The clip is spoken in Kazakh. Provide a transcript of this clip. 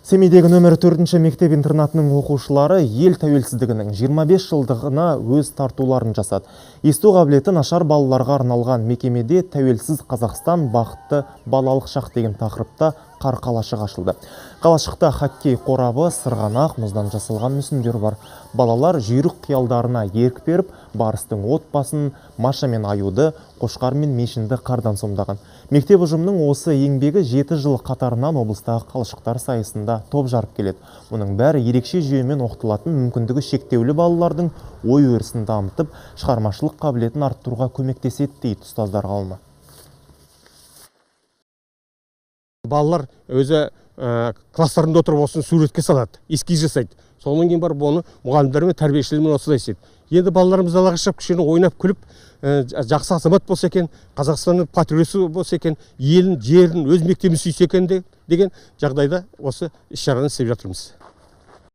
Семейдегі нөмірі 4-ші мектеп интернатының оқушылары ел тәуелсіздігінің 25 жылдығына өз тартуларын жасады. Есту қабілеті нашар балаларға арналған мекемеде тәуелсіз Қазақстан бақытты балалық шақ деген тақырыпта қар қалашығы ашылды. Қалашықта хоккей қорабы, сырғанақ, мұздан жасалған мүсіндер бар. Балалар жүйрік қиялдарына ерік беріп, барыстың отбасын, Маша мен Аюды, Қошқар мен Мешінді қардан сомдаған. Мектеп ұжымның осы еңбегі 7 жыл қатарынан облыстағы қалашықтар сайысында топ жарып келеді. Мұның бәрі ерекше жүйемен оқытылатын мүмкіндігі шектеулі балалардың ой өрісін дамытып, шығармашылық қабілетін арттыруға көмектеседі дейді ұстаздар қауымы. Балалар өзі класстарында отырып осын суретке салады, эскиз жасайды. Сонан кейін барып оны мұғалімдер мен тәрбиешілермен осылай істейді. Енді балаларымыз далаға шығып кішкене ойнап күліп, жақсы азамат болса екен, Қазақстанның патриоты болса екен, елін, жерін, өз мектебін сүйсе екен деген жағдайда осы іс-шараны істеп жатырмыз.